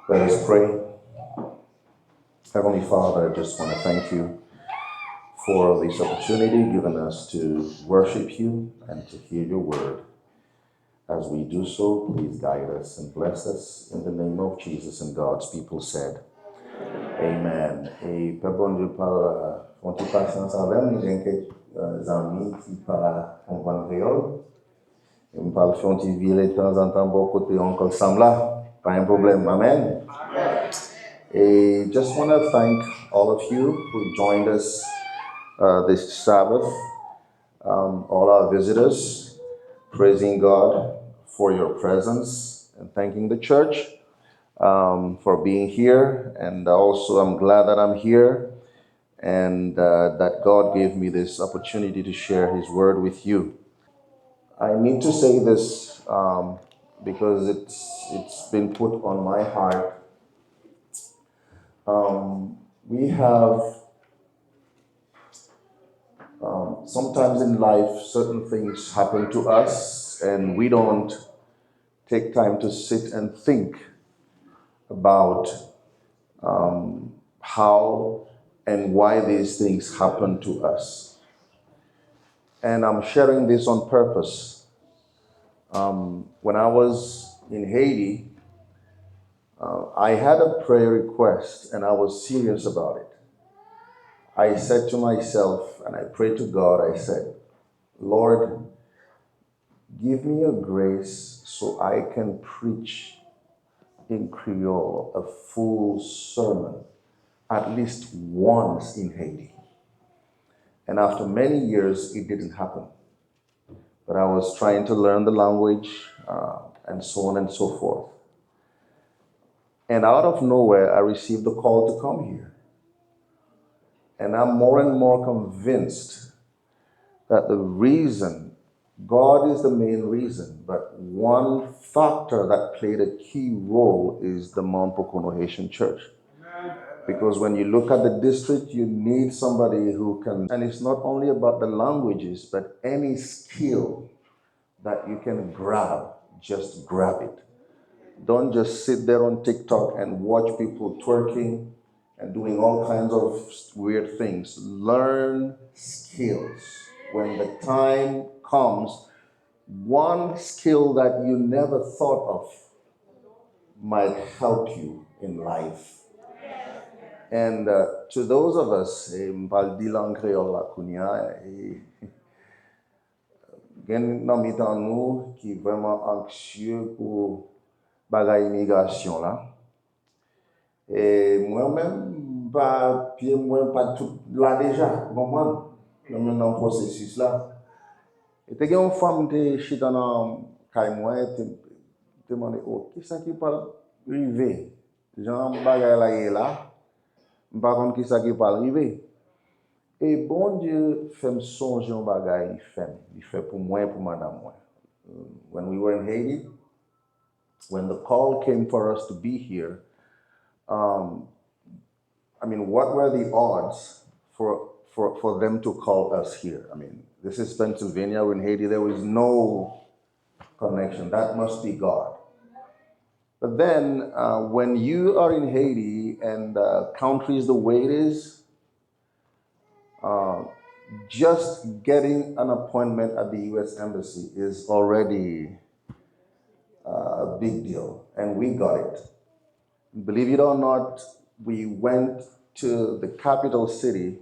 Let us pray. Heavenly Father, I just want to thank you for this opportunity given us to worship you and to hear your word. As we do so, please guide us and bless us in the name of Jesus, and God's people said, Amen. Et pe bon Dieu par fonti patience avec nous, j'ai quelques amis qui parlent comprendre créole. Et me parle fonti virer de temps en temps bon côté Oncle Sam là, pas un problème. Amen. I just want to thank all of you who joined us this Sabbath, all our visitors, praising God for your presence and thanking the church for being here. And also, I'm glad that I'm here and that God gave me this opportunity to share His word with you. I need to say this because it's been put on my heart. We have sometimes in life certain things happen to us and we don't take time to sit and think about how and why these things happen to us. And I'm sharing this on purpose. When I was in Haiti, I had a prayer request and I was serious about it. I said to myself, and I prayed to God, I said, Lord, give me a grace so I can preach in Creole a full sermon at least once in Haiti. And after many years, it didn't happen. But I was trying to learn the language and so on and so forth. And out of nowhere, I received a call to come here. And I'm more and more convinced that the reason, God is the main reason, but one factor that played a key role is the Mount Pocono Haitian Church. Because when you look at the district, you need somebody who can, and it's not only about the languages, but any skill that you can grab, just grab it. Don't just sit there on TikTok and watch people twerking and doing all kinds of weird things. Learn skills. When the time comes, one skill that you never thought of might help you in life. And to those of us, m'pal di lang Creole la kounya, gen nan mitan nou ki vraiment anxieux pour bagay immigration là. Et moi-même, puis moi, pas tout là déjà, comprendre, dans le processus là. Et te gen une femme qui chita dans kay moi et te demandé, oh, qui ça qui parle rivé? Jean bagay là est là. Par contre, qui ça qui parle rivé? Et bon Dieu fait me songer un bagay, il fait pour moi et pour madame moi. When we were in Haiti, when the call came for us to be here, I mean, what were the odds for them to call us here? I mean, this is Pennsylvania. We're in Haiti. There was no connection. That must be God. But then, when you are in Haiti and the country is the way it is, just getting an appointment at the U.S. Embassy is already a big deal. And we got it. Believe it or not, we went to the capital city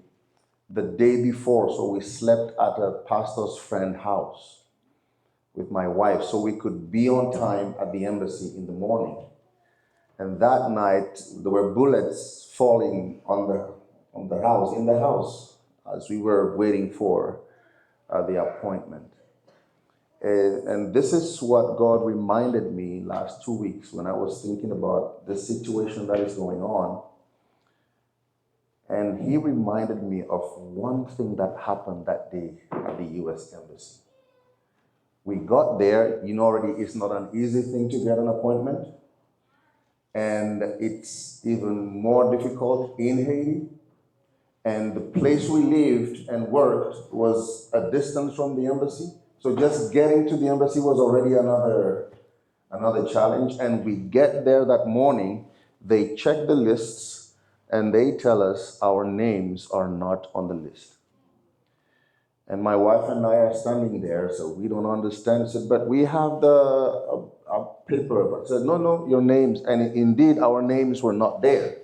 the day before, so we slept at a pastor's friend's house with my wife so we could be on time at the embassy in the morning. And that night, there were bullets falling on the house, in the house, as we were waiting for the appointment. And this is what God reminded me last 2 weeks when I was thinking about the situation that is going on. And He reminded me of one thing that happened that day at the U.S. Embassy. We got there, you know already it's not an easy thing to get an appointment. And it's even more difficult in Haiti. And the place we lived and worked was a distance from the embassy. So just getting to the embassy was already another challenge. And we get there that morning. they check the lists and they tell us our names are not on the list. And my wife and I are standing there, so we don't understand. I said, but we have the paper. But I said, no, your names. And indeed, our names were not there.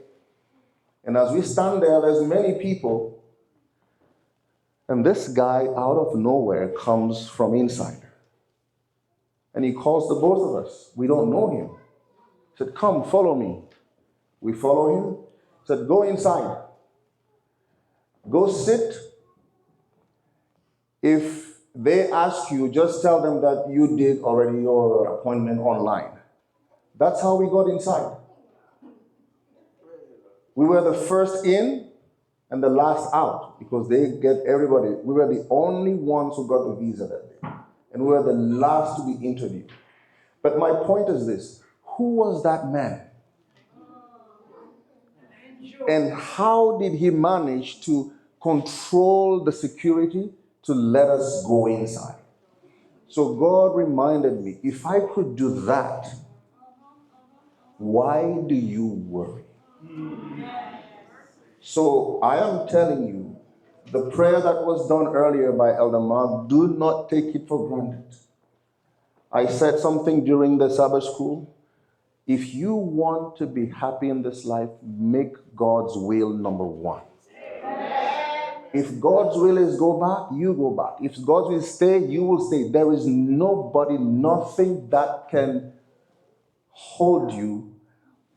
And as we stand there, there's many people. And this guy, out of nowhere, comes from inside. And he calls the both of us. We don't know him. He said, come, follow me. We follow him. He said, go inside. Go sit. If they ask you, just tell them that you did already your appointment online. That's how we got inside. We were the first in and the last out because they get everybody. We were the only ones who got the visa that day. And we were the last to be interviewed. But my point is this: who was that man? And how did he manage to control the security to let us go inside? So God reminded me, if I could do that, why do you worry? So I am telling you, the prayer that was done earlier by Elder Mark, do not take it for granted. I said something during the Sabbath school. If you want to be happy in this life, make God's will number one. If God's will is go back, you go back. If God's will stay, you will stay. There is nobody, nothing that can hold you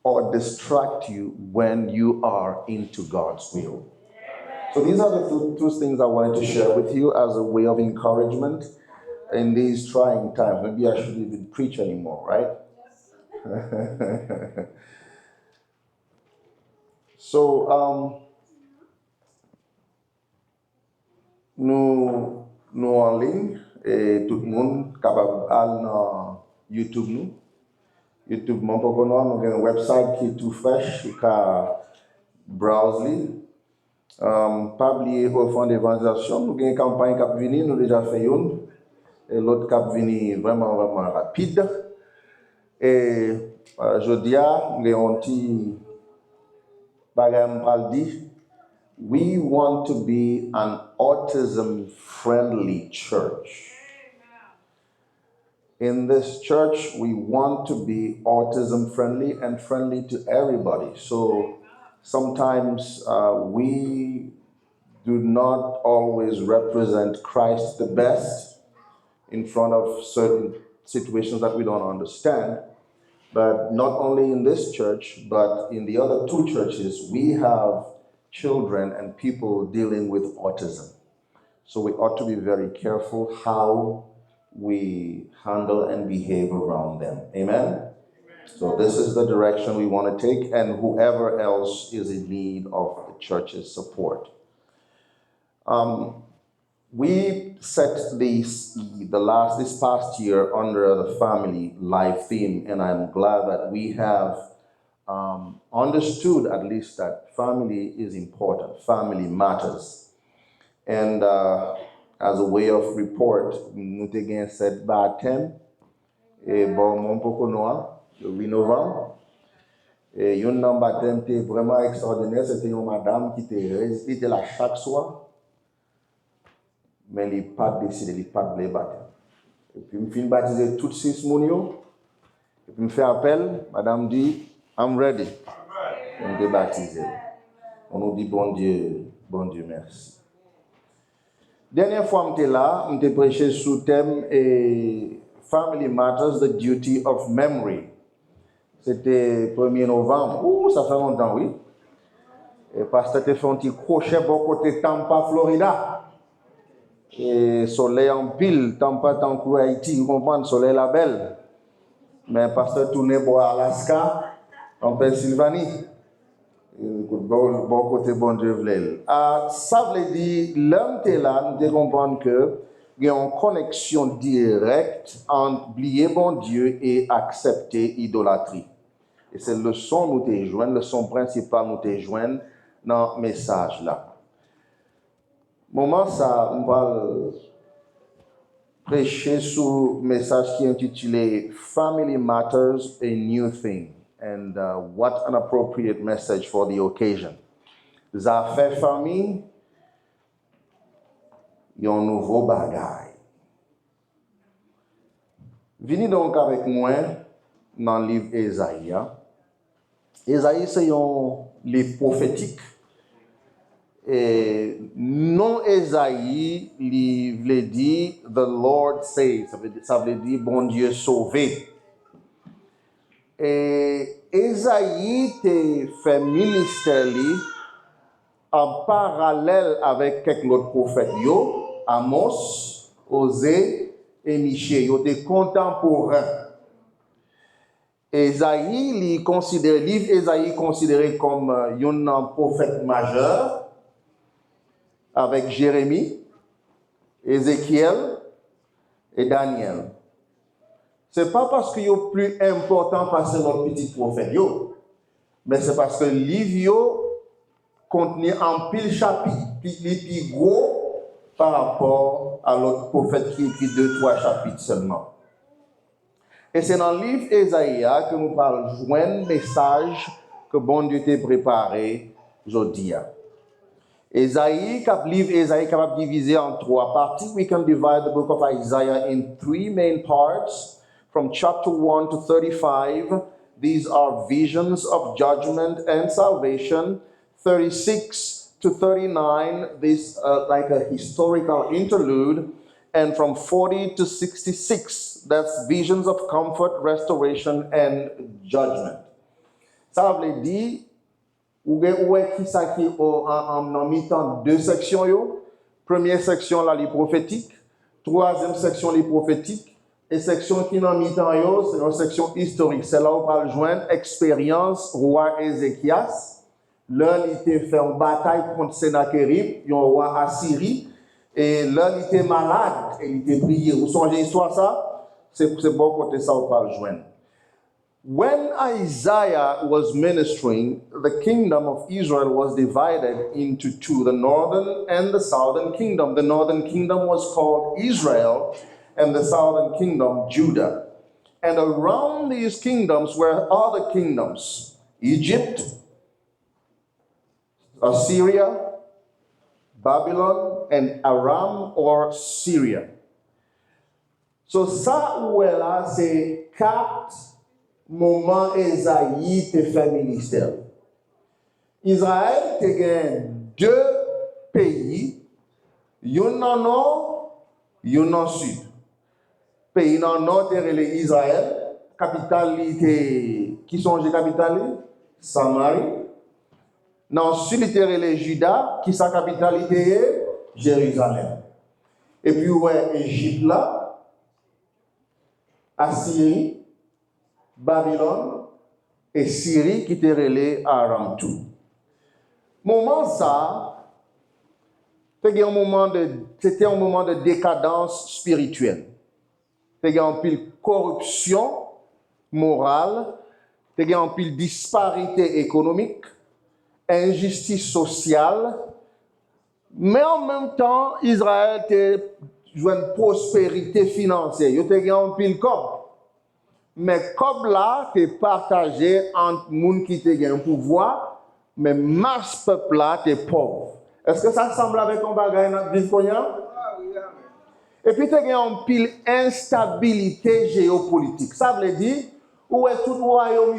or distract you when you are into God's will. So these are the two things I wanted to share with you as a way of encouragement in these trying times. Maybe I shouldn't even preach anymore, right? So, nous en ligne et tout le monde capable aller dans YouTube nous. YouTube mon poko nous avons un website qui est tout fraîche, qui a browse li. Pas oublier au fond d'évangélisation, nous avons une campagne qui a venu, nous déjà fait une, et l'autre qui a venu vraiment rapide. Et je dis à nous avons un petit bagage dit. We want to be an autism-friendly church. In this church, we want to be autism-friendly and friendly to everybody. So sometimes we do not always represent Christ the best in front of certain situations that we don't understand. But not only in this church, but in the other two churches, we have children and people dealing with autism. So we ought to be very careful how we handle and behave around them. Amen? So this is the direction we want to take, and whoever else is in need of the church's support. We set this past year under the family life theme, and I'm glad that we have understood at least that family is important, family matters. And as a way of report, nous avons set baptême et bon mon poko noir le 8 novembre. Et une baptême était vraiment extraordinaire, c'était une madame qui était là chaque soir, mais elle n'a pas décidé, elle n'a pas de baptême. Et puis je me baptiser toutes 6 mounions, et puis je me fais appel, madame dit, I'm ready. On est baptisé. On nous dit bon Dieu, merci. Dernière fois que j'étais là, j'ai prêché sous le thème Family Matters, the Duty of Memory. C'était 1er novembre. Ouh, ça fait longtemps, oui. Et pasteur te fait un petit crochet pour côté Tampa, Florida. Et soleil en pile, Tampa, tant que Haïti, vous comprenez, soleil la belle. Mais pasteur tourné pour Alaska, en Pennsylvanie. Bon côté bon Dieu voulait. Ça veut dire, l'homme est là, nous devons comprendre que il y a une connexion directe entre oublier bon Dieu et accepter idolâtrie. Et c'est le leçon nous te joindre, le leçon principal nous te joindre dans le message là. Moment ça, on va prêcher sur le message qui est intitulé Family Matters, a New Thing. and what an appropriate message for the occasion. Ça fait famille, yon nouveau bagay. Vini donc avec moi dans le livre Esaïe. Esaïe, c'est un livre prophétique. Et non Esaïe, il veut dire The Lord says, ça veut dire bon Dieu sauvé. Et Esaïe te fait ministère en parallèle avec quelques autres prophètes, Amos, Osée et Michée, ils étaient contemporains. Esaïe, livre Esaïe considéré comme un prophète majeur avec Jérémie, Ézéchiel et Daniel. C'est pas parce qu'il est plus important parce que notre petit prophète, mais c'est parce que le livre contient un pile chapitre, plus gros par rapport à l'autre prophète qui écrit 2-3 chapitres seulement. Et c'est dans le livre Esaïe que nous parlons joindre message que bon Dieu t'a préparé aujourd'hui. Esaïe, livre Esaïe capable diviser en 3 parties. We can divide the book of Isaiah in 3 main parts. From chapter 1 to 35, these are visions of judgment and salvation. 36 to 39, this like a historical interlude. And from 40 to 66, that's visions of comfort, restoration, and judgment. Ça veut dire, ou qui ça qui en mi-temps 2 sections yo. Première section là les prophétiques, troisième section les prophétiques. Et section qui dans mi-temps yo, c'est une section historique. C'est là où on va joindre expérience roi Ézéchias. Là, il était fait une bataille contre Sennacherib, un roi Assyrie. Et là, il était malade et il était prié. Vous songez l'histoire ça? C'est bon côté ça on va joindre. When Isaiah was ministering, the kingdom of Israel was divided into 2, the northern and the southern kingdom. The northern kingdom was called Israel, and the southern kingdom, Judah. And around these kingdoms were other kingdoms, Egypt, Assyria, Babylon, and Aram or Syria. So ça où est là, c'est 4 moments Esaïe te fait ministère. Israël te gagne 2 pays, yon en nord, yon en sud. Pays dans le nord, c'est Israël, capitale qui sont les capitales, Samarie. Dans le sud, c'est Juda, qui sa capitale est Jérusalem. Et puis, ouais, Égypte là, Assyrie, Babylone et Syrie qui était relais à Aram tout. Moment ça, c'était un moment de décadence spirituelle. Il y a une pile corruption morale, il y a une pile disparité économique, injustice sociale, mais en même temps, Israël a une prospérité financière. Il y a une pile cob. Mais cob là, c'est partagé entre les gens qui ont un pouvoir, mais masse peuple là, c'est pauvre. Est-ce que ça semble avec un bagage dans le vivre? Et puis, il y a une pile instabilité géopolitique. Ça veut dire, où est tout royaume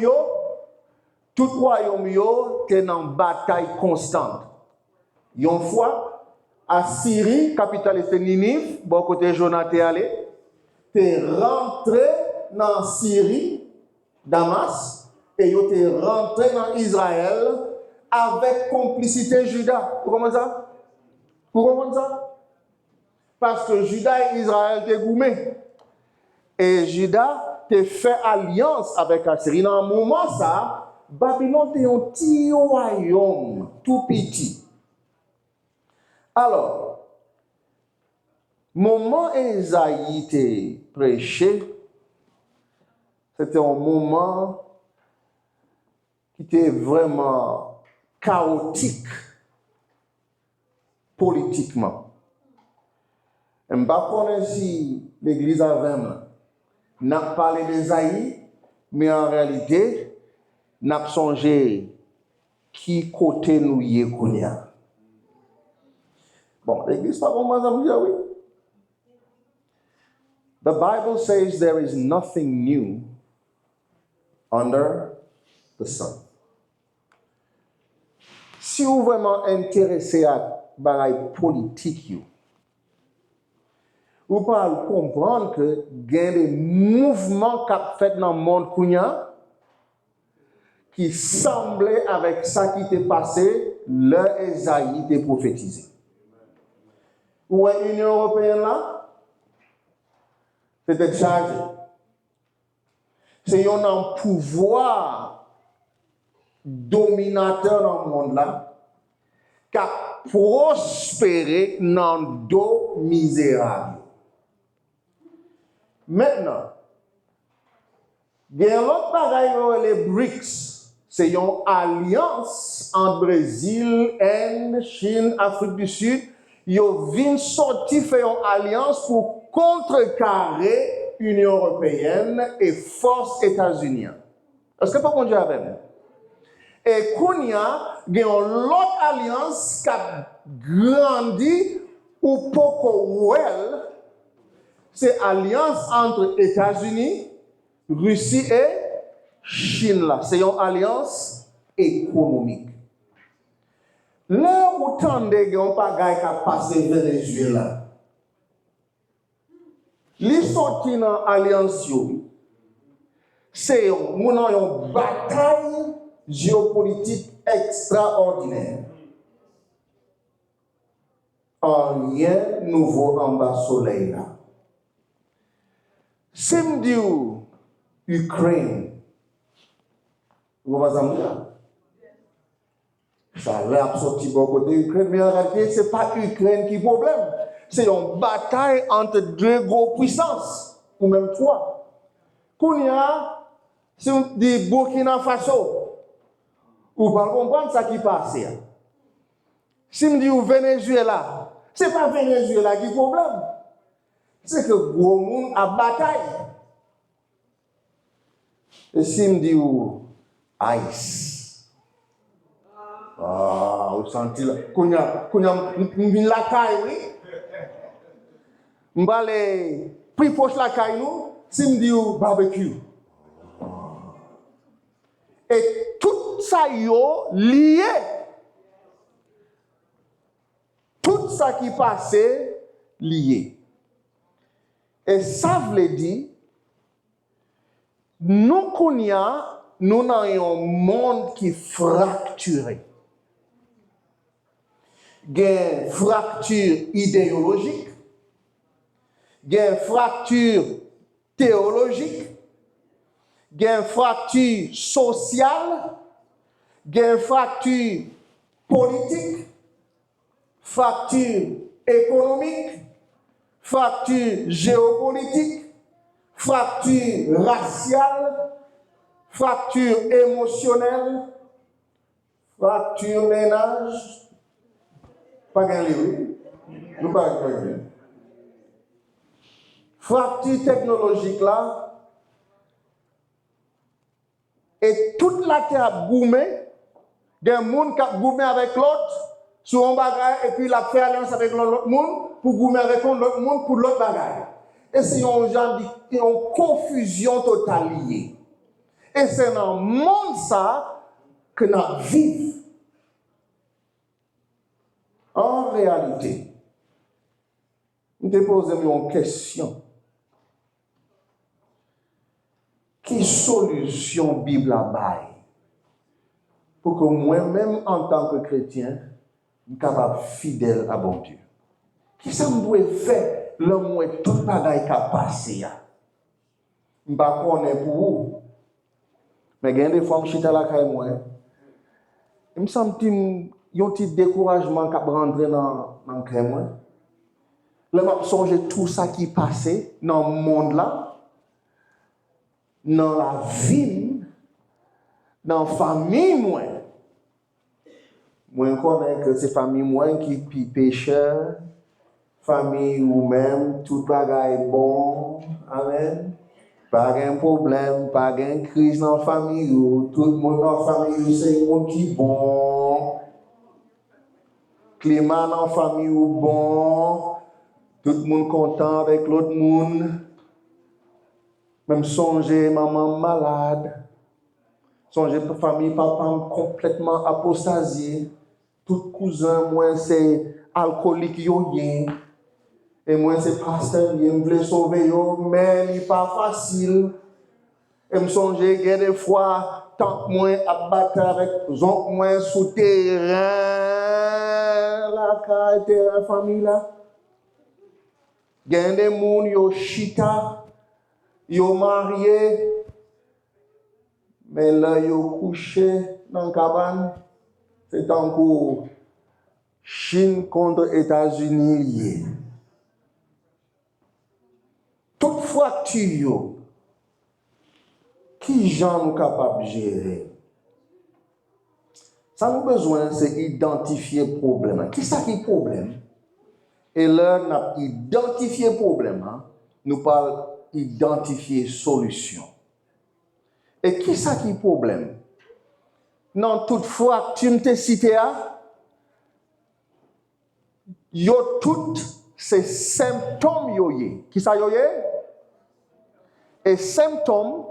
est en bataille constante. Une fois, Assyrie, capitale de Ninive, bon côté Jonathan allé, t'es rentré dans Syrie, Damas, et t'es rentré dans Israël avec complicité Juda. Vous comprenez ça? Vous comprenez ça? Parce que Juda et Israël étaient gourmés. Et Juda a fait alliance avec Assyrie. Dans un moment, ça, Babylone était un petit royaume, tout petit. Alors, moment Esaïe était prêché, c'était un moment qui était vraiment chaotique politiquement. Je ne sais pas si l'Église avait n'a parlé d'Esaïe, mais en réalité, n'a songé qui côté nous y est kounya. Bon, l'église pas bon, madame, oui. The Bible says there is nothing new under the sun. Si vous vraiment intéressé à la politique, vous pouvez comprendre que il y a des mouvements qui sont faits dans le monde qui semblaient avec ça qui était passé, leur Esaïe était prophétisé. Où est l'Union européenne là? C'était chargé. C'est un pouvoir dominateur dans le monde là qui a prospéré dans le dos misérable. Maintenant, il y a l'autre bagaille, les BRICS. C'est une alliance entre Brésil, Inde, Chine, Afrique du Sud. Ils viennent sortir faire une alliance pour contrecarrer l'Union européenne et force États-Unis. Est-ce que pas qu'on dit avec nous? Et il y a l'autre alliance qui a grandi ou Poco Well. C'est l'alliance entre États-Unis, Russie et Chine. C'est une alliance économique. Là où tant de gens pas gagne qu'à passer Venezuela. Les sortis dans l'alliance, c'est une bataille géopolitique extraordinaire. Rien nouveau en bas soleil là. Si je dis Ukraine, vous voyez ça? Ça a l'air sorti bon côté Ukraine, mais en réalité, ce n'est pas l'Ukraine qui est le problème. C'est une bataille entre deux grosses puissances, ou même trois. Kounia, c'est des Burkina Faso. Vous pouvez comprendre ce qui passe. Si je dis Venezuela, ce n'est pas Venezuela qui est le problème. C'est que le gros monde a bataille. Et si je dis ICE, vous sentez là, kounya, la caille, oui. M'balé, plus proche la caille nous, si je dis barbecue. Et tout ça yo lié. Tout ça qui passait lié. Et ça veut dire, nous nous avons un monde qui est fracturé. Il y a une fracture idéologique, il y a une fracture théologique, il y a une fracture sociale, il y a une fracture politique, fracture économique, fracture géopolitique, fracture raciale, fracture émotionnelle, fracture ménage. Pas gagné, oui. Nous pas gagné. Fracture technologique là. Et toute la terre goumée, il y a un monde qui a goumé avec l'autre, sur un bagage, et puis il a fait alliance avec l'autre monde, pour goumer avec l'autre monde, pour l'autre bagage. Et c'est une confusion totale liée. Et c'est dans le monde ça que nous vivons. En réalité, nous te posons une question. Quelle solution Bible a baille pour que moi-même, en tant que chrétien, je sois capable fidèle à bon Dieu? Qu'est-ce que je dois faire l'homme où tout le bagaille qui a passé? Je ne sais pas pour vous. Mais il y a des fois, je suis à la caille, il me semble qu'il y a un petit découragement qui rentre dans le cœur. Là, je songe tout ça qui passé dans le monde là, dans la vie, dans la famille. Moi, je connais que c'est famille qui pécheur, famille ou même, tout bagaille bon. Amen. Pas de problème, pas de crise dans la famille. Tout le monde dans la famille, c'est un monde qui est bon. Climat dans la famille est bon. Tout le monde content avec l'autre monde. Même songer, maman malade. Songer, famille, papa complètement apostasié. Tout cousin, moi, c'est alcoolique, et moi, c'est pasteur, je veux sauver, mais il n'est pas facile. Et me songe, il y a des fois, tant que moi, à battre avec zonk, moi, sous terrain, la terrain famille là. Il y a des gens, yo chita, yo marié, mais là, yo couché dans la cabane. C'est encore Chine contre États-Unis. Toute fracture, qui gens nous capables de gérer? Ça nous besoin, c'est identifier le problème. Qui ça qui est le problème? Et là, nous avons identifié le problème, nous parlons identifier solution. Et qui ça qui est le problème? Non, toutefois, tu me cité, yo toutes ces symptômes yoye. Qui ça yoye? Et symptômes,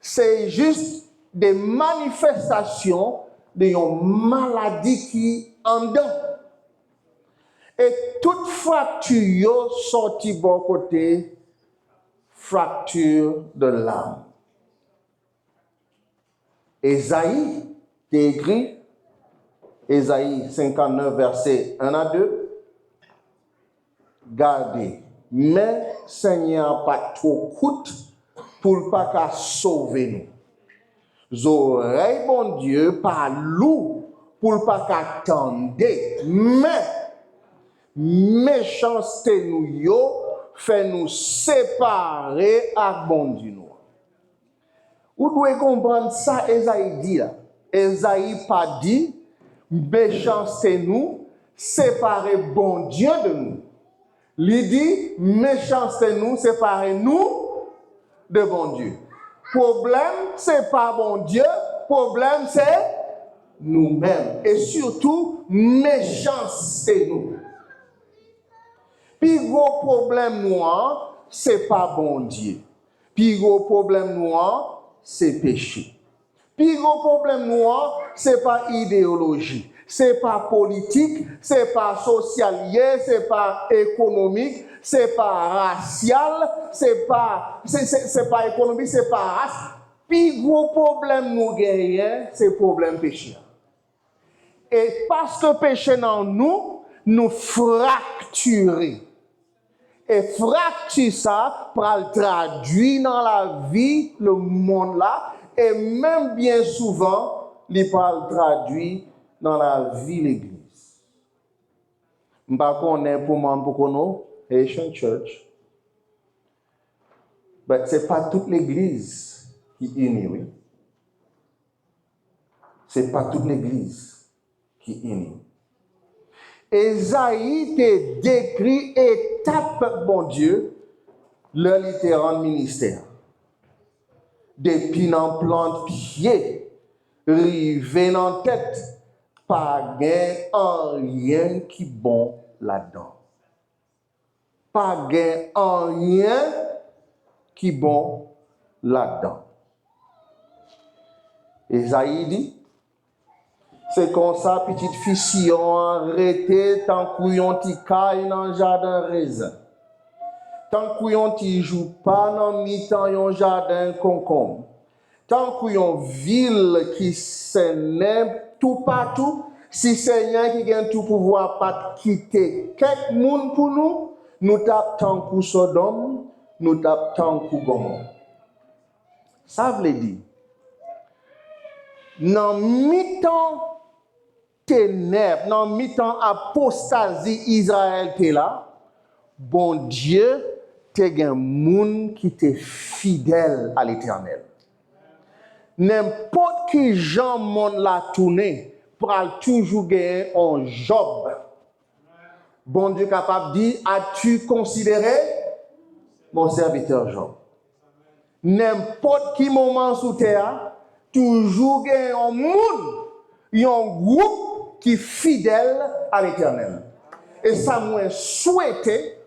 c'est juste des manifestations d'une maladie qui en dedans. Et toute fracture sortie bon côté, fracture de l'âme. Ésaïe, t'es écrit, Ésaïe 59, verset 1 à 2. Gardez, mais Seigneur pas trop coûte pour pas qu'à sauver nous. Oreilles, bon Dieu, pas loup pour pas qu'attendre. Mais méchanceté nous yo fait nous séparer à bon Dieu nous. Vous devez comprendre ça, Esaïe dit là. Esaïe pas dit méchanceté nous séparer bon Dieu de nous. Il dit méchanceté nous séparer nous de bon Dieu. Problème, c'est pas bon Dieu, problème, c'est nous-mêmes. Et surtout, méchanceté nous. Puis gros problème noir, c'est pas bon Dieu. Puis gros problème noir, c'est péché. Puis gros problème noir, c'est pas idéologie. C'est pas politique, c'est pas socialier, c'est pas économique, c'est pas racial, c'est pas économique, c'est pas race. Puis gros problème nous gagnons, c'est problème péché. Et parce que péché dans nous fracturer. Et fracture ça pour le traduire dans la vie, le monde là, et même bien souvent, il peut le traduire dans la vie de l'église. Je ne sais pas pour moi, pour nous, Haitian Church, mais ce n'est pas toute l'église qui est unie, oui. Ce n'est pas toute l'église qui est unie. Esaïe te décrit étape, bon Dieu, le littéral ministère. Depuis dans plante pied, rivé dans tête, pas gain en rien qui bon là-dedans. Pas gain en rien qui bon là-dedans. Esaïe dit, c'est comme ça, petite fillon, arrêté, tant qu'on ti caille dans le jardin raisin. Tant qu'on ti joue pas dans mi-temps yon jardin concombre. Tant qu'on ville qui s'énerve tout partout, si Seigneur qui gagne tout pouvoir pas quitter quelques monde pour nous tape tant qu'on Sodome, nous tape tant qu'on Gomorrhe. Ça veut dire, dans mi-temps ténèbres, dans mi-temps apostasie Israël t'es là, bon Dieu t'es un monde qui t'est fidèle à l'Éternel. N'importe qui gens monde la tourner pour toujours gagner un Job. Bon Dieu capable de dire, as-tu considéré mon serviteur Job? n'importe qui moment sous terre, toujours il y a un monde, il y a un groupe qui est fidèle à l'Éternel. Et ça, moi, souhaité,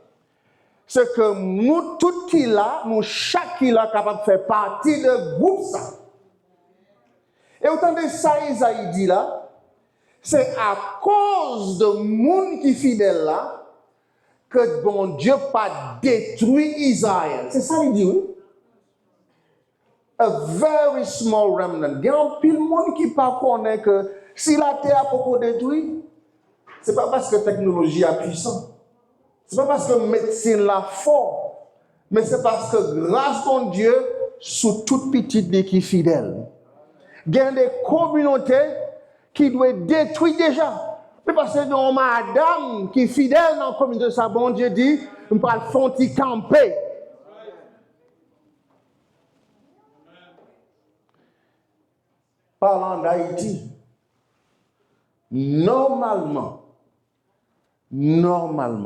c'est que nous, tout qui là, nous, chaque qui là, capable de faire partie de groupe ça. Et autant de ça, Isaïe dit là, c'est à cause de monde qui est fidèle là, que bon Dieu pas détruit Israël. C'est ça qu'il dit, oui. A very small remnant. Il y a un pile monde qui ne connaît que si la terre a beaucoup détruit, ce n'est pas parce que la technologie est puissante. Ce n'est pas parce que la médecine l'a fort. Mais c'est parce que grâce à Dieu, sous toute petite vie qui est fidèle. Il y a des communautés qui doivent détruire déjà. Mais parce que une madame qui est fidèle dans la communauté, ça, bon Dieu dit, on ne peut pas le camper. Parlant d'Haïti, normalement,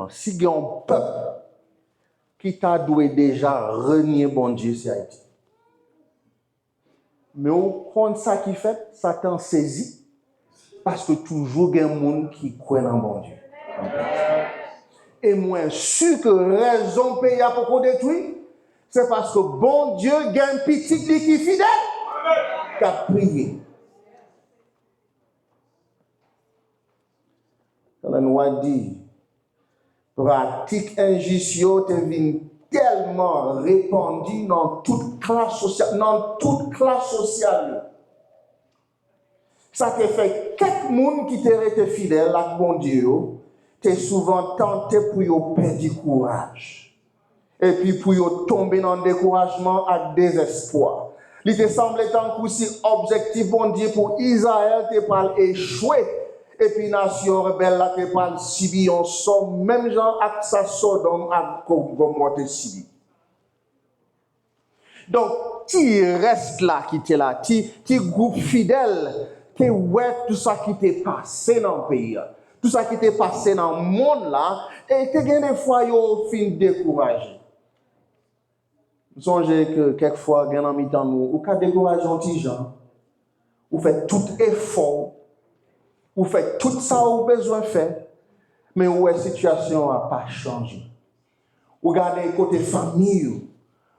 si il y a un peuple qui t'a doué déjà renier bon Dieu, c'est Haïti. Mais au compte ça qui fait, Satan saisit parce que toujours il y a un monde qui croit dans bon Dieu. Et moi, sûr que raison pays pour qu'on détruit, c'est parce que bon Dieu a un petit qui est fidèle qui a prié. Quand on a dit, pratique injustice est tellement répandue dans toute classe sociale, Ça te fait quelques monde qui t'ont été fidèle à bon Dieu, t'es souvent tenté pour perdre du courage. Et puis pour tomber dans le découragement et le désespoir. Il te semble tant que si objectif bon Dieu pour Israël te pas échoué. Et puis nation rebelle là te pas subir en somme même gens avec sa Sodome et Gomorrhe te subir. Donc tu restes là qui t'es là, tu groupe fidèle, tu ouais tout ça qui t'est passé dans le pays. Tout ça qui t'est passé dans le monde là et tu as des fois yo fin découragé. Songez que quelquefois, bien en mi-temps, nous, ou qu'à décourager un petit gens, ou fait tout effort, ou fait tout ça ou besoin de faire, mais où la situation n'a pas changé. Ou gardez côté famille,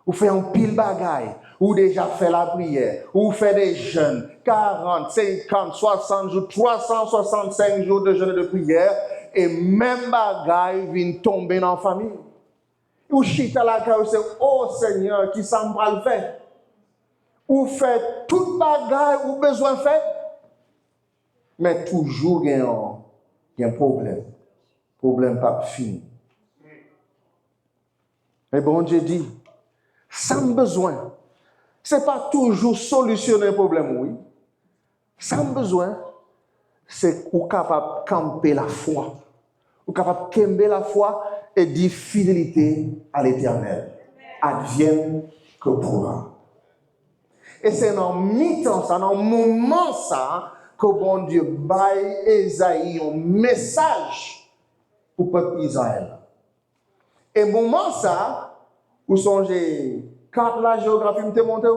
ou fait un pile bagaille, ou déjà fait la prière, ou fait des jeûnes, 40, 50, 60 jours, 365 jours de jeûne et de prière, et même bagaille vient tomber dans la famille. Ou chita la caille, c'est oh Seigneur, qui s'en va le faire. Ou fait toute bagaille ou besoin de faire. Mais toujours il y a un problème. Problème pas fini. Mais bon Dieu dit, sans besoin, c'est pas toujours solutionner un problème, oui. Sans besoin, c'est ou capable de camper la foi. Ou capable de camper la foi et dire fidélité à l'Éternel. Advienne que pourra. Et c'est dans mi-temps ça, dans moment ça, que bon Dieu baille Esaïe un message pour le peuple Israël. Et moment ça, vous songez, quand la géographie me montré,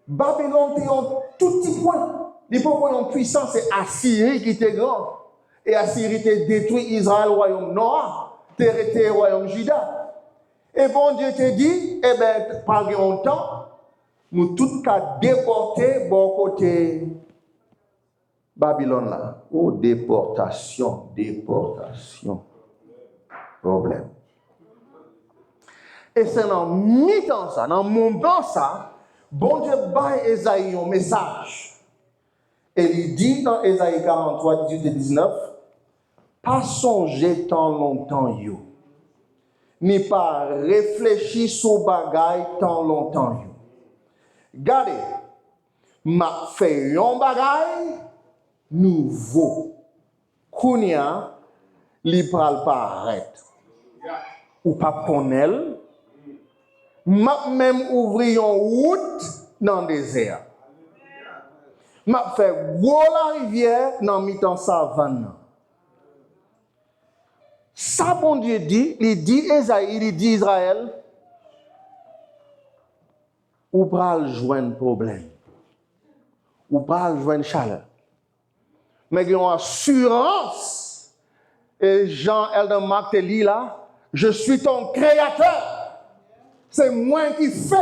Babylone était un tout petit point. Il faut qu'on ait une puissance, c'est Assyrie qui était grand. Et Assyrie était détruit Israël, royaume nord. T'es royaume Juda. Et bon Dieu te dit, eh bien, par longtemps, nous tous qu'à déporter bon côté Babylone là. Oh, déportation. Problème. Et c'est dans mi-temps ça, dans mon moment ça, bon Dieu baille Esaïe un message. Et il dit dans Esaïe 43, 18 et 19, pas songer tant longtemps yo, ni pas réfléchir sur bagaille tant longtemps yo. Gardez, m'a fait un bagaille nouveau. Kounia, li pral paraître. Ou pas connaître. M'a même ouvrir une route dans le désert. M'a fait gros la rivière dans mi-temps savane. Ça, bon Dieu dit, il dit Esaïe, il dit Israël, ou pral joindre problème, ou pral joindre chaleur. Mais il y a une assurance, et Jean Elden Mark te lit là, je suis ton créateur. C'est moi qui fais.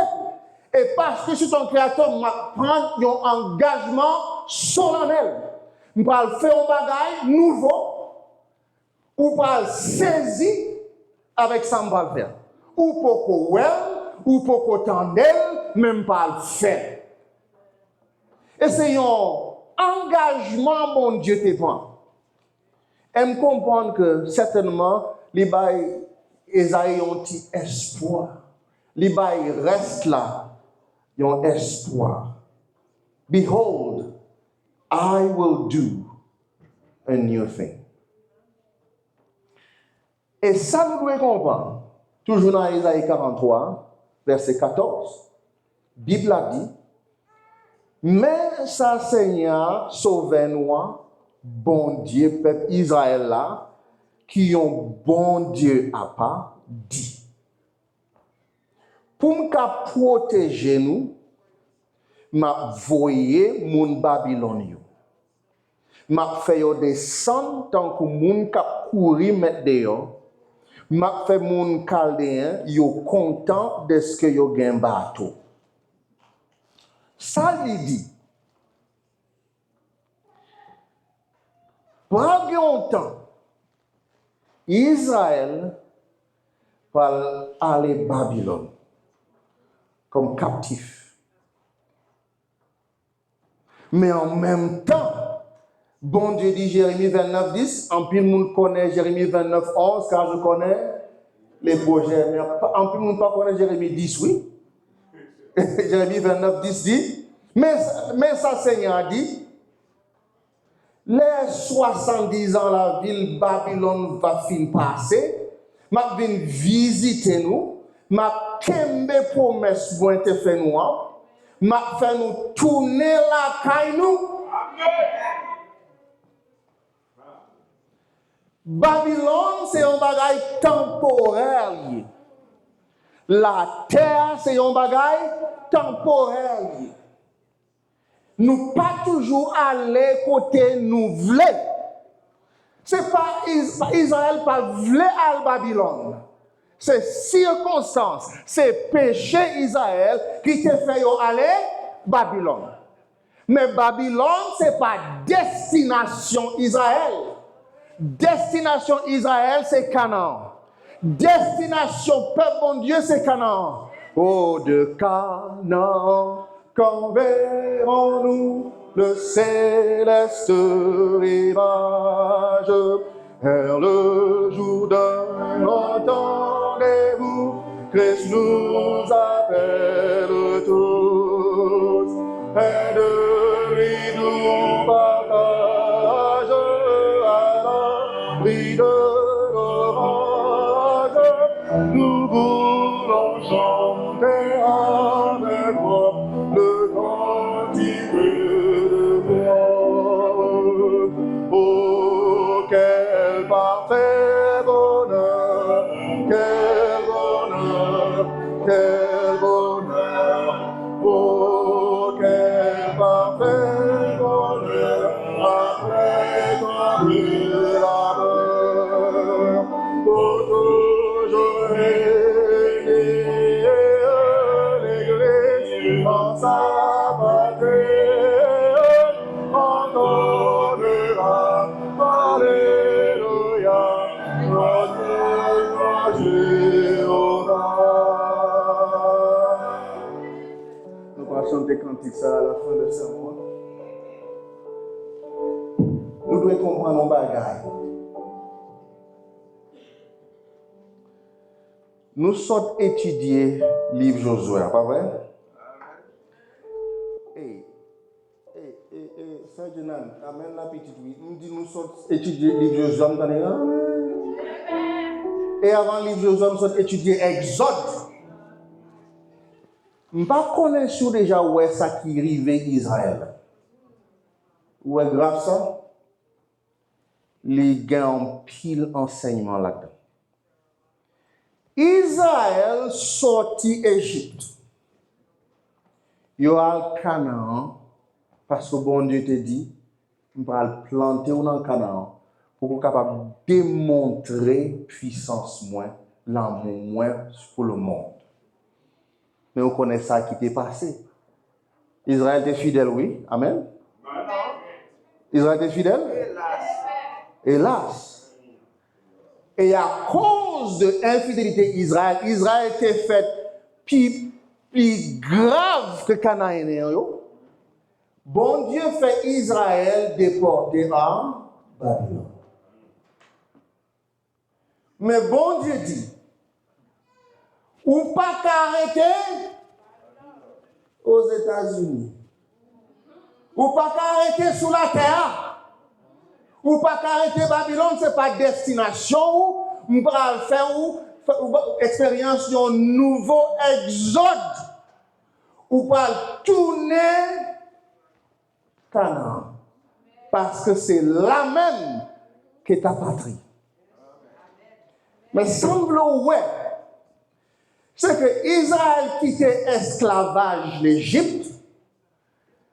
Et parce que je suis ton créateur, je prends un engagement solennel. Je vais faire un bagage nouveau, ou pour le saisir avec ça, je vais le faire. Ou pour qu'on well, ou pour qu'on tendelle, même pas le faire. Et c'est un engagement, mon Dieu, te prend. Et me comprendre que certainement, les bails, Esaïe ont un petit espoir. Les bails restent là, ils ont espoir. Behold, I will do a new thing. Et ça, nous devons comprendre. Toujours dans Esaïe 43, verset 14, Bible a dit, mais ça, Seigneur, sauve-nous, bon Dieu, peuple Israël là, qui ont bon Dieu à part, dit. Pour me protéger nous, m'a voyé mon Babylone. M'a fait descendre tant que moun k'ap courir mettre dehors. M'a fait mon Chaldéen yo content de ce que yo gen bateau. Ça lui dit. Pendant un temps, Israël va aller Babylone comme captif. Mais en même temps, bon Dieu dit Jérémie 29, 10, en plus le monde connaît Jérémie 29, 11, car je connais les projets. Mais en plus le monde ne connaît Jérémie 10, oui. Jérémie 29, 10 dit, mais ça Seigneur dit, les 70 ans la ville Babylone va fin passer, m'a vinn visiter nous, m'a kembe promesse pour te faire nous, m'a fait nous tourner la caille nous. Babylone c'est un bagage temporaire. La terre c'est un bagage temporaire. Nous pas toujours aller côté nous voulons. C'est pas Israël pas voulait à Babylone. C'est circonstance, c'est péché Israël qui te fait aller Babylone. Mais Babylone c'est pas destination Israël. Destination Israël c'est Canaan. Destination peuple bon Dieu c'est Canaan. Oh de Canaan. Quand verrons-nous le céleste rivage, vers le jour d'un entendez-vous, Christ nous appelle tous, et de lui nous partage à l'abri de l'orage, nous voulons chanter avec moi. Le cantique de gloire. Oh, quel parfait bonheur, quel bonheur, quel bonheur. Oh, quel parfait bonheur, après tant de labeur. Oh, toujours dans sa patrie, entendra, alléluia, notre Jéhovah. Nous allons chanter cantique ça à la fin de ce mois. Nous devons comprendre nos bagages. Nous sommes étudier le livre Josué, pas vrai? Sœur Jenan, amène la petite oui. Nous dit nous sommes étudier le livre Josué, et avant le livre Josué, nous sommes étudier Exode. Je ne connais pas déjà où est ça qui arrive Israël. Où est grave ça? Les gars ont pile enseignement là-dedans. Israël sorti Égypte. Yo al Canaan parce que bon Dieu te dit, on va le planter dans le Canaan pour qu'on capable démontrer puissance moins, l'amour moins pour le monde. Mais on connaît ça qui t'est passé. Israël était fidèle, oui. Amen. Israël était fidèle? Hélas. Et à cause de l'infidélité d'Israël, Israël était fait plus grave que Cananéen. Bon Dieu fait Israël déporter en Babylone. Mais bon Dieu dit, ou pas qu'arrêter aux États-Unis, ou pas qu'arrêter sous la terre, ou pas qu'arrêter Babylone, c'est pas destination, ou pas faire ou expérience d'un nouveau exode, ou pas tourner Canaan, parce que c'est là même que ta patrie. Mais semble ouais, c'est que Israël quittait esclavage l'Égypte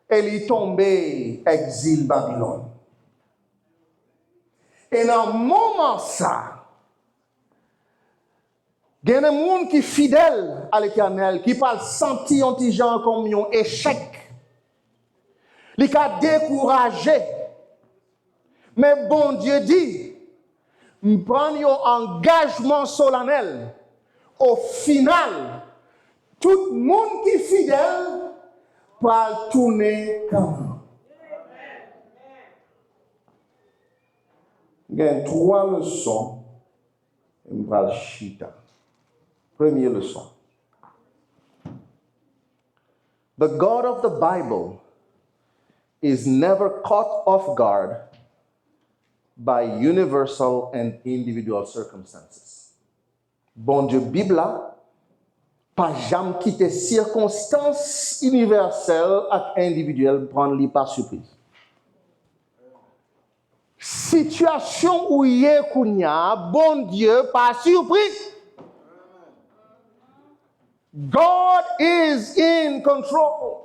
et il est tombé exil Babylone. Et dans le moment ça, il y a des gens qui sont fidèles à l'Éternel, qui parlent sentir un petit genre comme un échec. Ils sont découragés. Mais bon Dieu dit, prendre un engagement solennel. Au final, tout le monde qui est fidèle va tourner comme. Il y a 3 leçons. Je vais chita. Première leçon. The God of the Bible is never caught off guard by universal and individual circumstances. Bon Dieu, Bible là, pas jamais quitter circonstances universelles et individuelles prendre les par surprise. Situation où il y a bon Dieu pas surprise. God is in control.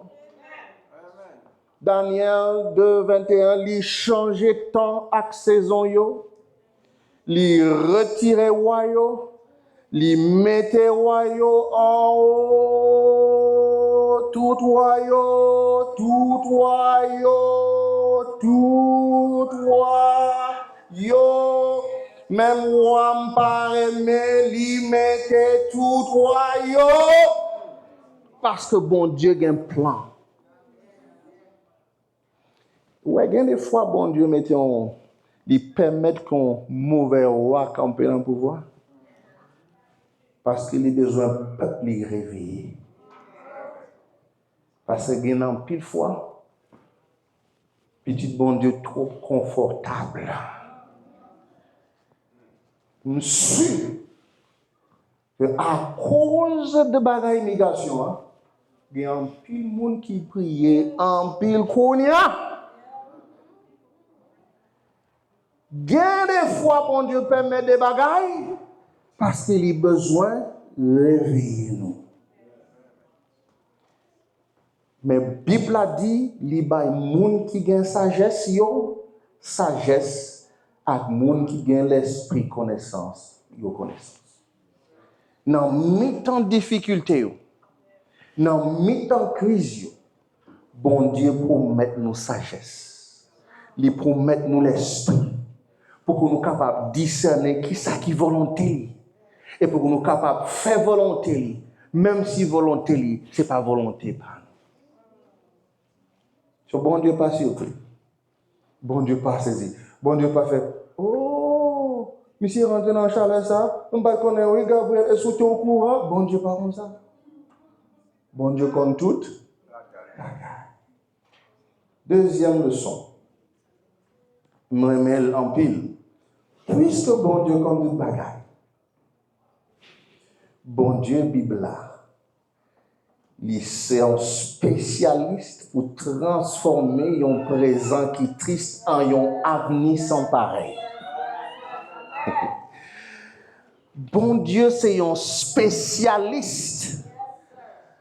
Daniel 2:21, il change temps avec saison yo, il retire roi yo, il mette roi yo en haut, tout roi yo, même roi m'pare mais il mette tout roi yo, parce que bon Dieu a un plan. Ouais, il y a des fois, bon Dieu, il permet qu'on mauvais roi campe dans le pouvoir. Parce qu'il a besoin de peuple réveiller. Parce qu'il y a une pile fois, petit bon Dieu trop confortable. Je suis sûr qu'à cause de bagaille migration, il y a un pile monde qui prie, un pile konya. Bien des fois, bon Dieu permet des bagailles parce qu'il a besoin de réveiller nous. Mais la Bible a dit, il y a des gens qui ont sagesse, sagesse, et des gens qui ont l'esprit connaissance, connaissance. Dans mi-temps difficulté, dans mi-temps crise, bon Dieu promet nous sagesse. Il promet nous l'esprit. Pour que nous soyons capables de discerner qui ça qui volonté et pour que nous soyons capables de faire volonté, même si volonté, ce n'est pas volonté. So, bon Dieu pas surpris. Bon Dieu pas saisi. Bon Dieu pas fait. Oh, monsieur rentre dans le chalet ça. On ne va pas connaître. Oui, Gabriel, est-ce que tu es au courant? Bon Dieu pas comme ça. Bon Dieu compte tout. Deuxième leçon. Je me remets en pile. Puisque bon Dieu compte toute bagaille. Bon Dieu, Bible là. C'est un spécialiste pour transformer un présent qui est triste en un avenir sans pareil. Bon Dieu, c'est un spécialiste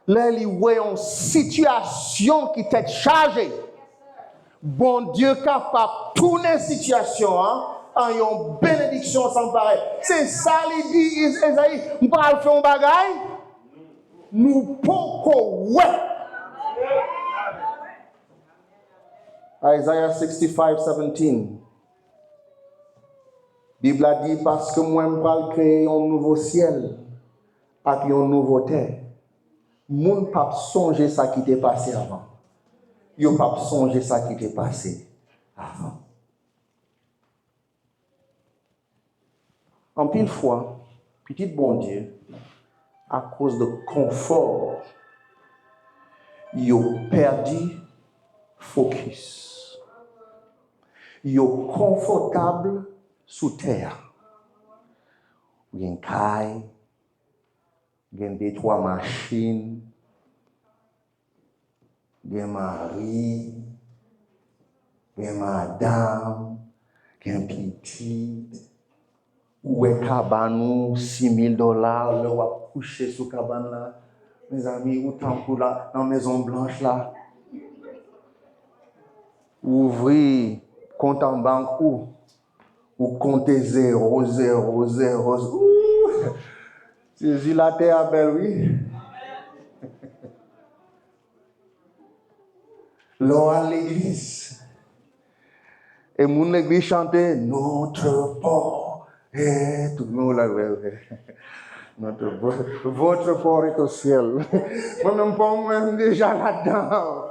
là, il y a une situation qui t'est chargée. Bon Dieu capable de tourner la situation en une bénédiction sans pareil. C'est ça, il dit, Isaïe, nous allons faire un bagage. Nous pouvons, ouais. Isaiah 65:17. Bible a dit parce que moi, je vais créer un nouveau ciel et une nouvelle terre. Moun pas songer ça qui t'est passé avant. Yo pas songer ça qui t'est passé avant. En pile fois, petit bon Dieu, à cause de confort, yo perdu focus. Yo confortable sous terre. Gen kay, gen 2-3 machines, gen mari, gen madame, gen petite, ou est cabanou $6,000, le wap coucher sous cabane là. Mes amis, ou tant pour là, dans la maison blanche là. Ouvrir compte en banque ou compter 0, 0, 0. Jésus la terre belle, oui. L'on à l'église. Et mon l'église chantait notre port est tout le monde là. Votre port est au ciel. Moi-même, pas moi, déjà là-dedans.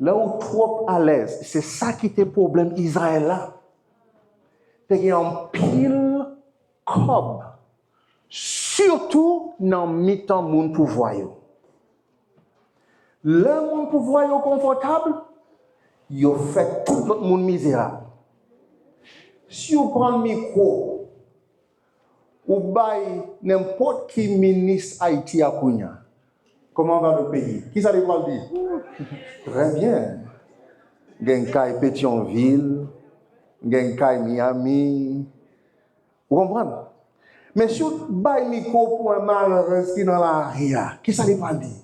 Là où trop à l'aise, c'est ça qui était le problème Israël là. C'est qu'il y a un pile cob, surtout dans le mi-temps moun pouvoir. Le moun pouvoir confortable, il fait tout le monde misérable. Si vous prenez le micro, ou bail n'importe qui ministre Haïti à Kounia, comment va le pays? Qui ça va le dire? Très bien. Genkai Pétionville, Genkai Miami. Vous comprenez? Mais si vous bail le micro pour un malheureux qui est dans la ria, qui ça va le dire?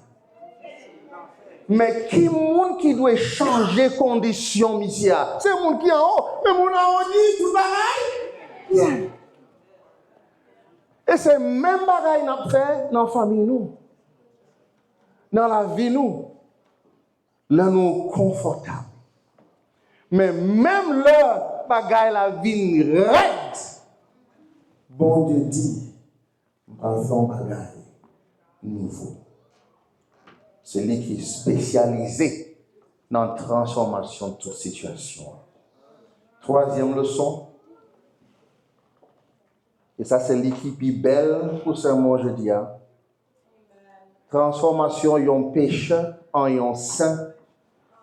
Mais qui monde qui doit changer condition, monsieur? C'est le monde qui est en haut, mais le monde en haut dit tout pareil. Et c'est même bagaille qu'on fait dans la famille nous. Dans la vie nous. Là nous confortable. Mais même là bagaille la vie raide. Bon Dieu dit, on va faire un bagaille nouveau. C'est lui qui est spécialisé dans la transformation de toute situation. Troisième leçon. Et ça, c'est l'équipe belle pour ce mot, je dis. Transformation d'un péché en un saint,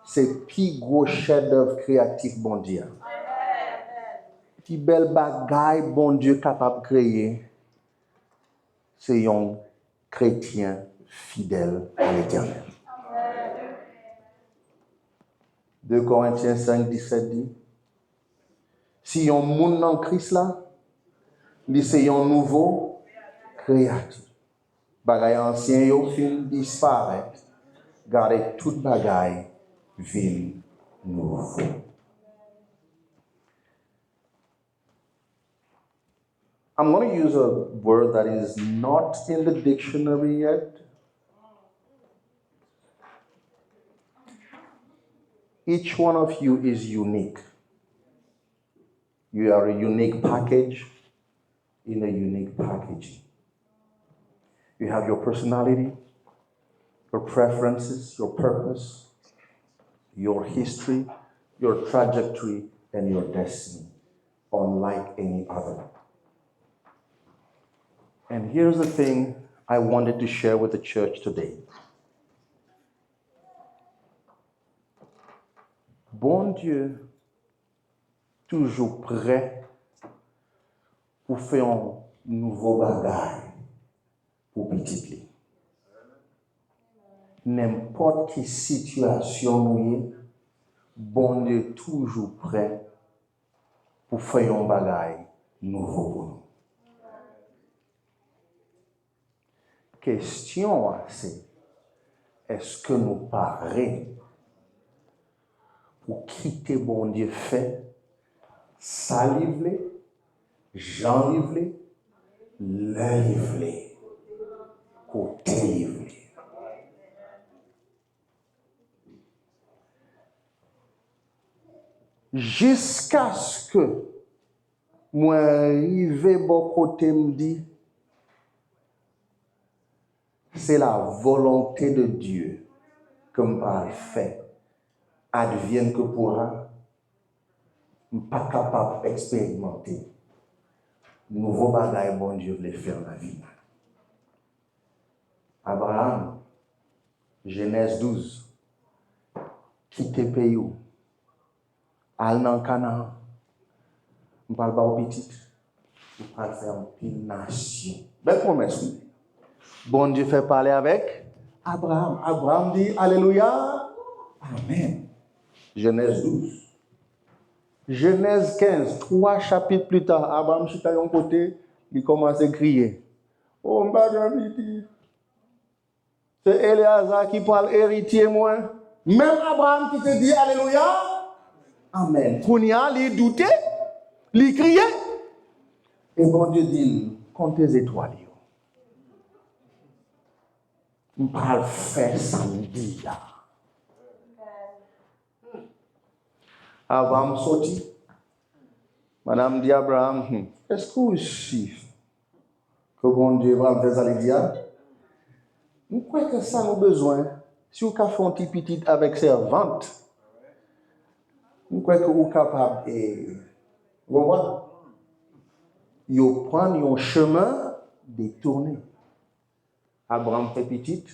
c'est le plus gros chef-d'œuvre créatif, bon Dieu. Qui belle bagaille, bon Dieu, capable de créer, c'est un chrétien fidèle à l'Éternel. 2 Corinthiens 5:17 dit, si un monde dans Christ là, c'est un nouveau créature. Bagaille ancien yo fin disparaître. Gardez toute bagaille ville nouveau. I'm going to use a word that is not in the dictionary yet. Each one of you is unique. You are a unique package in a unique packaging. You have your personality, your preferences, your purpose, your history, your trajectory, and your destiny, unlike any other. And here's the thing I wanted to share with the church today. Bon Dieu, toujours prêt pour faire un nouveau bagage pour petit. N'importe quelle situation où est, bon Dieu toujours prêt pour faire un bagage nouveau pour nous. question, c'est est-ce que nous parlons pour quitter bon Dieu fait, ça livré, Jean livré, le livré, côté livré. Jusqu'à ce que moi arrive bon côté me dit c'est la volonté de Dieu que me parle fait advienne que pourra pas capable d'expérimenter nouveau bagage bon Dieu voulait faire dans la vie. Abraham, Genèse 12, quitte pays où al dans Canaan, on parle pas au petit, on parle faire une nation. Belle promesse. Bon Dieu fait parler avec Abraham. Abraham dit Alléluia. Amen. Genèse 12. Genèse 15, 3 chapitres plus tard, Abraham chita à un côté, il commence à crier. Oh, m'bagaviti. C'est Éléazar qui parle héritier moi. Même Abraham qui te dit Alléluia. Amen. Kounia, il doutait, il criait. Et bon Dieu dit, compte tes étoiles. On parle faire samedi là. Abraham sorti. Madame dit Abraham, est-ce que vous chiffre que bon Dieu va faire ça les diables? Nous croyons que ça nous besoin. Si vous avez fait un petit avec servante, nous croyons que vous êtes capable de voir. Vous prenez un chemin détourné. Abraham fait petit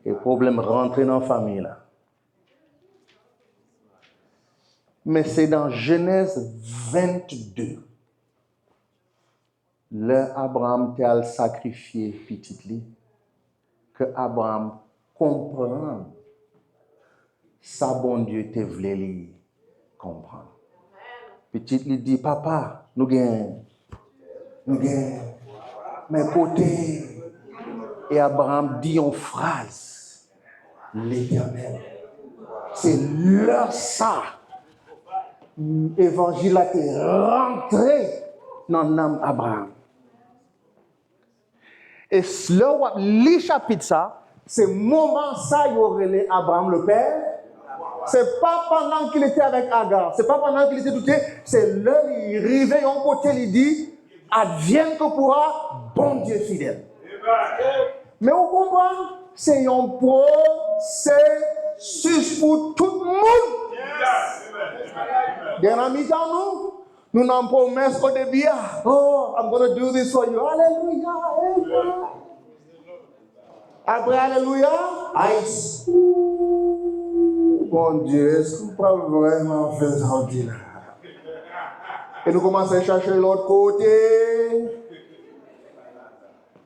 et problème rentré dans la famille là. Mais c'est dans Genèse 22. Là, Abraham t'a sacrifié petit li, que Abraham comprend ça bon Dieu te voulait lui comprendre. Petit li dit papa, nous gagnons mes côtés. Et Abraham dit en phrase, l'Éternel. C'est là ça. Évangile a été rentré dans l'âme Abraham. Et là, le chapitre ça, c'est le moment ça, il y aurait Abraham le père. C'est pas pendant qu'il était avec Agar, c'est pas pendant qu'il était douté, c'est là il réveille en côté, il dit, advienne que pourra, bon Dieu fidèle. Mais vous comprenez, c'est un processus pour tout le monde. Dans la mi-temps, nous n'avons promesse au début. Oh, I'm going to do this for you. Alléluia. Après, Alléluia. Ice. Mon Dieu, est-ce que vous pouvez vraiment faire ça? Et nous commençons à chercher l'autre côté.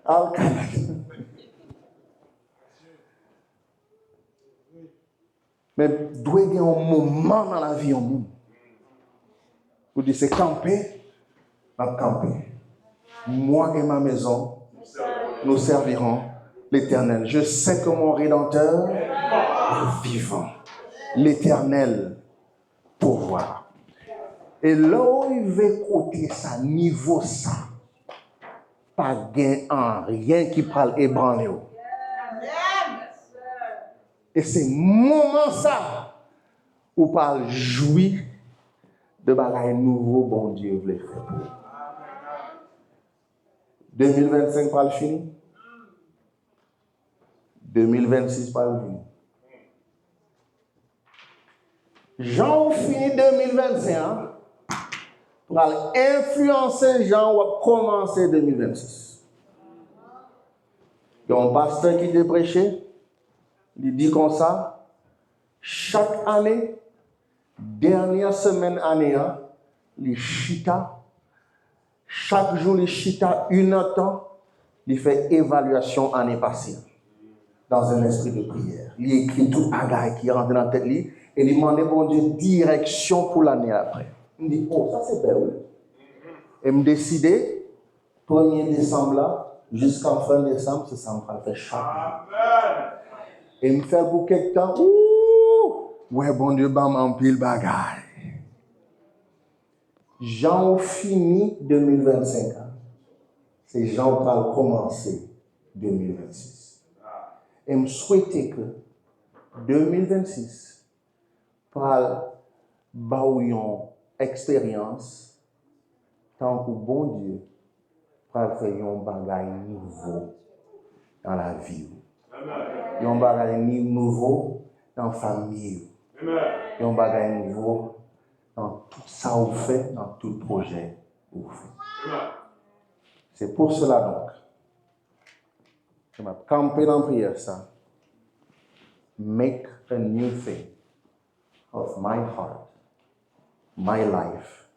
Al Canada. Mais doit y avoir un moment dans la vie au monde. Vous dites, c'est camper, va camper. Moi et ma maison, nous servirons l'Éternel. Je sais que mon Rédempteur est vivant. L'Éternel pourvoira. Et là où il veut côté ça, niveau ça, pas gain en rien qui parle ébranlé. Et c'est moment ça où parle jouir de bagaille nouveau bon Dieu voulait faire pour vous. 2025 pas le fini. 2026 pas le fini. Jean fini 2021 pour influencer Jean ou commencer 2026. Il y a un pasteur qui a prêché. Il dit comme ça, chaque année, dernière semaine année, les chita, chaque jour les chita, une heure, il fait évaluation année passée, dans un esprit de prière. Il écrit tout bagaille qui rentre dans la tête, et il demande bon Dieu direction pour l'année après. Il me dit, oh, ça c'est belle. Et me décider, 1er décembre là, Jusqu'en fin décembre, c'est ça me fait chaque jour. Et me fait pour quelque temps, ouh, ouais, bon Dieu, bam, en pile bagaille. Jean fini 2025. C'est Jean qui va commencer 2026. Et me souhaiter que 2026, par une expérience, tant que bon Dieu, pour faire un bagage nouveau dans la vie. Un bagage nouveau dans la famille. Un bagage nouveau dans tout ça que vous faites, dans tout projet que vous faites. C'est pour cela donc, je vais camper dans la prière ça. Make a new thing of my heart, my life,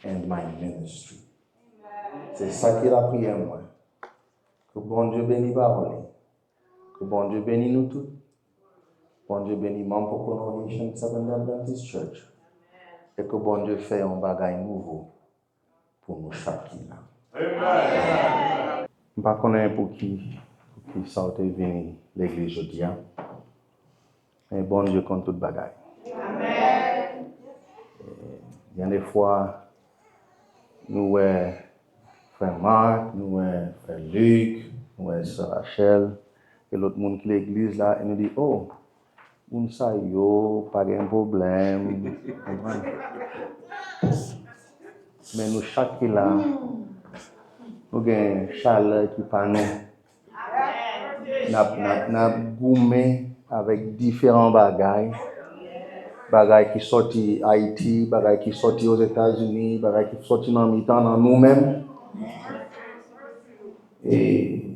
and my ministry. C'est ça qui est la prière, moi. Que bon Dieu bénisse parole. Que bon Dieu bénisse nous tous. Bon Dieu bénisse Mount Pocono Nation Seventh Adventist Church. Et que bon Dieu fait un bagage nouveau pour nous chacun. Je ne sais pas pour qui sortent venir l'église aujourd'hui. Mais bon Dieu compte tout bagage. Amen. Il y a des fois, nous, frère Marc, nous, frère Luc, nous, sœur Rachel, et l'autre monde qui l'église là, et nous dit, oh, on ça yo, pas de problème. Mais nous, chacun là, nous avons une chaleur qui pas nous. Nous avons goumé avec différents bagages. Bagages qui sortent Haïti, bagages qui sortent aux États-Unis, bagages qui sortent dans mi-temps dans nous-mêmes. Et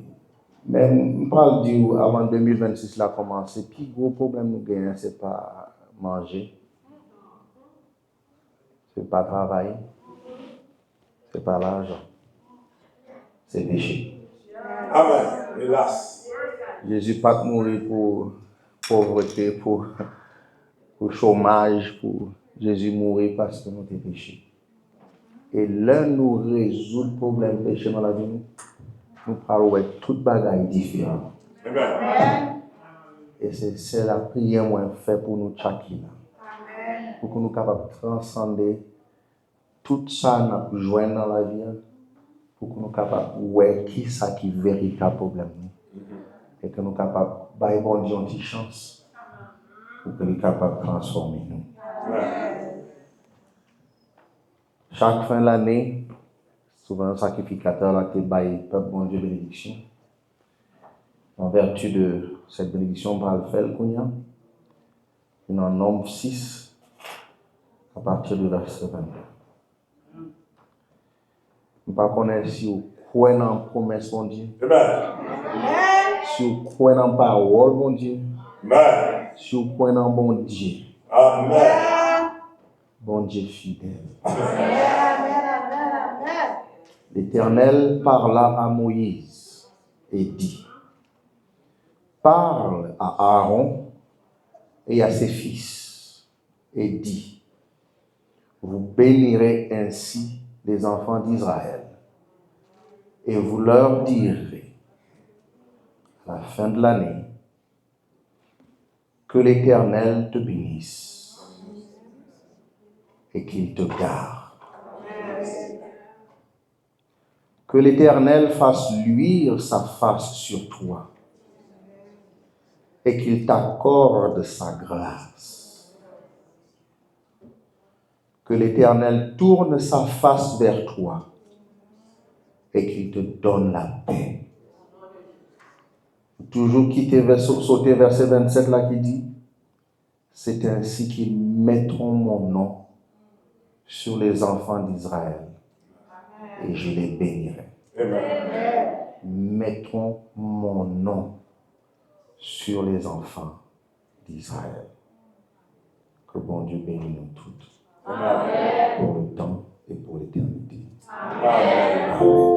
même, on parle du avant 2026 là commencé, le plus gros problème nous gagnons, c'est pas manger, c'est pas travailler, c'est pas l'argent, c'est péché. Amen. Hélas. Jésus pas mourir pour pauvreté, pour chômage, pour Jésus mourir parce que nous avons péché. Et là, nous résout le problème péché dans la vie, nous parlons de toutes bagailles différentes. Amen. Et c'est la prière moi fait pour nous chacun. Pour que nous soyons capables de transcender tout ça nous joindre dans la vie. Pour que nous soyons capables de voir qui ça qui est véritable problème. Et que nous soyons capables de faire bon Dieu une petite chance. Pour que nous soyons capables de transformer nous. Chaque fin de l'année, souvent un sacrificateur là qui baille peuple bon Dieu bénédiction. En vertu de cette bénédiction, on va le faire le Kounia. Dans Nombre 6, à partir du verset 22. Je ne sais pas si vous croyez dans la promesse, mon Dieu. Si vous croyez dans la parole, mon Dieu. Si vous croyez dans bon Dieu. Amen. Bon Dieu fidèle. L'Éternel parla à Moïse et dit, parle à Aaron et à ses fils et dit, vous bénirez ainsi les enfants d'Israël et vous leur direz à la fin de l'année que l'Éternel te bénisse et qu'il te garde. Que l'Éternel fasse luire sa face sur toi et qu'il t'accorde sa grâce. Que l'Éternel tourne sa face vers toi et qu'il te donne la paix. Toujours sauter verset 27 là qui dit, c'est ainsi qu'ils mettront mon nom sur les enfants d'Israël et je les bénirai. Amen. Mettront mon nom sur les enfants d'Israël. Que bon Dieu bénisse nous toutes. Amen. Pour le temps et pour l'éternité. Amen. Amen.